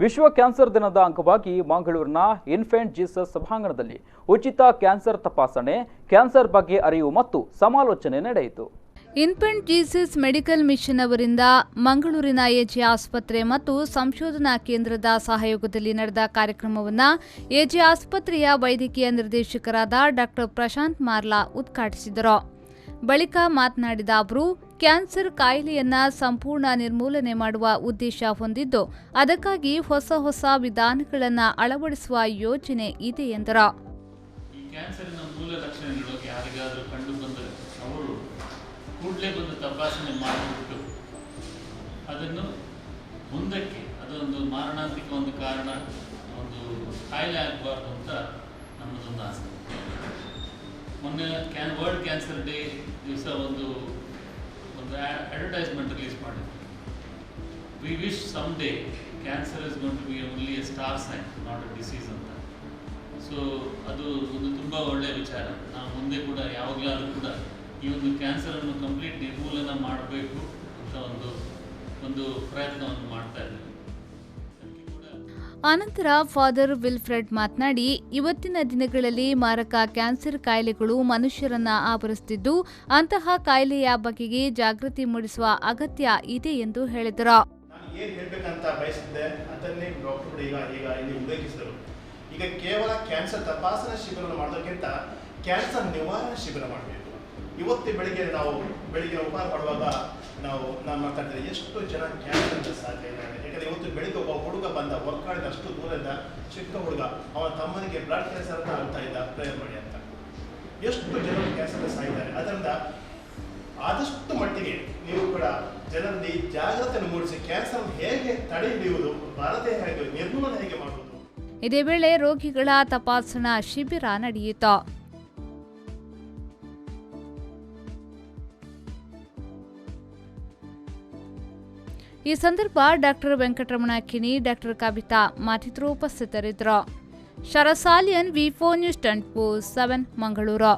ವಿಶ್ವ ಕ್ಯಾನ್ಸರ್ ದಿನದ ಅಂಗವಾಗಿ ಮಂಗಳೂರಿನ ಇನ್ಫೆಂಟ್ ಜೀಸಸ್ ಸಭಾಂಗಣದಲ್ಲಿ ಉಚಿತ ಕ್ಯಾನ್ಸರ್ ತಪಾಸಣೆ, ಕ್ಯಾನ್ಸರ್ ಬಗ್ಗೆ ಅರಿವು ಮತ್ತು ಸಮಾಲೋಚನೆ ನಡೆಯಿತು. ಇನ್ಫೆಂಟ್ ಜೀಸಸ್ ಮೆಡಿಕಲ್ ಮಿಷನ್ ಅವರಿಂದ ಮಂಗಳೂರಿನ ಎಜೆ ಆಸ್ಪತ್ರೆ ಮತ್ತು ಸಂಶೋಧನಾ ಕೇಂದ್ರದ ಸಹಯೋಗದಲ್ಲಿ ನಡೆದ ಕಾರ್ಯಕ್ರಮವನ್ನು ಎಜೆ ಆಸ್ಪತ್ರೆಯ ವೈದ್ಯಕೀಯ ನಿರ್ದೇಶಕರಾದ ಡಾಕ್ಟರ್ ಪ್ರಶಾಂತ್ ಮಾರ್ಲಾ ಉದ್ಘಾಟಿಸಿದರು. ಬಳಿಕ ಮಾತನಾಡಿದ ಅವರು, ಕ್ಯಾನ್ಸರ್ ಕಾಯಿಲೆಯನ್ನ ಸಂಪೂರ್ಣ ನಿರ್ಮೂಲನೆ ಮಾಡುವ ಉದ್ದೇಶ ಹೊಂದಿದ್ದು, ಅದಕ್ಕಾಗಿ ಹೊಸ ವಿಧಾನಗಳನ್ನು ಅಳವಡಿಸುವ ಯೋಜನೆ ಇದೆ ಎಂದರು. ಕ್ಯಾನ್ಸರ್ನ ಮೂಲ ಲಕ್ಷಣಗಳು ಯಾರಿಗಾದರೂ ಕಂಡು ಬಂದರೆ ಅವರು ಕೂಡಲೇ ಬಂದು ತಪಾಸಣೆ ಮಾಡಿಬಿಟ್ಟು ಅದನ್ನು ಮುಂದಕ್ಕೆ ಅದೊಂದು ಮಾರಣಾಂತಿಕ ಒಂದು ಕಾರಣ, ಒಂದು ಕಾಯಿಲೆ ಆಗಬಾರ್ದು ಅಂತ ನಮ್ಮದೊಂದು ಆಸೆ. ಮೊನ್ನೆ ವರ್ಲ್ಡ್ ಕ್ಯಾನ್ಸರ್ ಡೇ ದಿವಸ ಒಂದು ಅಡ್ವರ್ಟೈಸ್ಮೆಂಟ್ ರಿಲೀಸ್ ಮಾಡಿದ್ವಿ. We wish some day cancer is going to be only a star sign, not a disease ಅಂತ. ಸೊ ಅದು ಒಂದು ತುಂಬ ಒಳ್ಳೆಯ ವಿಚಾರ. ನಾವು ಮುಂದೆ ಕೂಡ ಯಾವಾಗಲಾದರೂ ಕೂಡ ಈ ಒಂದು ಕ್ಯಾನ್ಸರನ್ನು ಕಂಪ್ಲೀಟ್ ನಿರ್ಮೂಲನೆ ಮಾಡಬೇಕು ಅಂತ ಒಂದು ಪ್ರಯತ್ನವನ್ನು ಮಾಡ್ತಾ ಇದ್ದೀವಿ. ಆನಂತರ ಫಾದರ್ ವಿಲ್ಫ್ರೆಡ್ ಮಾತನಾಡಿ, ಇವತ್ತಿನ ದಿನಗಳಲ್ಲಿ ಮಾರಕ ಕ್ಯಾನ್ಸರ್ ಕಾಯಿಲೆಗಳು ಮನುಷ್ಯರನ್ನ ಆವರಿಸುತ್ತಿದ್ದು, ಅಂತಹ ಕಾಯಿಲೆಯ ಬಗೆಗೆ ಜಾಗೃತಿ ಮೂಡಿಸುವ ಅಗತ್ಯ ಇದೆ ಎಂದು ಹೇಳಿದರು. ನಾನು ಏನು ಹೇಳಬೇಕಂತ ಬಯಸಿದ್ದೆ ಅದನ್ನೇ ಡಾಕ್ಟರ್ ಈಗ ಇಲ್ಲಿ ಉಲ್ಲೇಖಿಸಿದರು. ಈಗ ಕೇವಲ ಕ್ಯಾನ್ಸರ್ ತಪಾಸಣಾ ಶಿಬಿರವನ್ನು ಮಾಡೋದಕ್ಕಿಂತ ಕ್ಯಾನ್ಸರ್ ನಿವಾರಣಾ ಶಿಬಿರ ಮಾಡಬೇಕು. ಇವತ್ತು ಬೆಳಿಗ್ಗೆ ಉಪಹಾರ ಮಾಡುವಾಗ ನಾನು ಮಾತಾಡ್ತಿದ್ದೆ, ಎಷ್ಟು ಜನ ಕ್ಯಾನ್ಸರ್ ಸಾಧ್ಯ ಇಲ್ಲ. ಯಾಕಂದರೆ ಇವತ್ತು ಬೆಳಿಗ್ಗೆ ಒಬ್ಬ ಹುಡುಗ ಬಂದ, ಒಕ್ಕಾಡಿದ ಅಷ್ಟು ದೂರದಿಂದ, ಚಿಕ್ಕ ಹುಡುಗ, ಅವನ ತಮ್ಮನಿಗೆ ಬ್ಲಡ್ ಕ್ಯಾನ್ಸರ್ ಅಂತ ಆಗ್ತಾ ಇದ್ದ, ಪ್ರೇಯರ್ ಮಾಡಿ ಅಂತ. ಎಷ್ಟು ಜನರು ಕ್ಯಾನ್ಸರ್ ಸಾಯಿದ್ದಾರೆ. ಅದರಿಂದ ಆದಷ್ಟು ಮಟ್ಟಿಗೆ ನೀವು ಕೂಡ ಜನರಲ್ಲಿ ಜಾಗೃತಿಯನ್ನು ಮೂಡಿಸಿ ಕ್ಯಾನ್ಸರ್ ಹೇಗೆ ತಡೆ ಹಿಡಿಯುವುದು, ಭಾರತ ಹೇಗೆ ನಿರ್ಮೂಲನೆ ಹೇಗೆ ಮಾಡುವುದು. ಇದೇ ವೇಳೆ ರೋಗಿಗಳ ತಪಾಸಣಾ ಶಿಬಿರ ನಡೆಯಿತು. ಈ ಸಂದರ್ಭ ಡಾಕ್ಟರ್ ವೆಂಕಟರಮಣ ಕಿನಿ, ಡಾಕ್ಟರ್ ಕವಿತಾ ಮತ್ತಿತರರು ಉಪಸ್ಥಿತರಿದ್ದರು. ಶರಸಾಲಿಯನ್, ವಿ4 ನ್ಯೂಸ್ 24/7 ಮಂಗಳೂರು.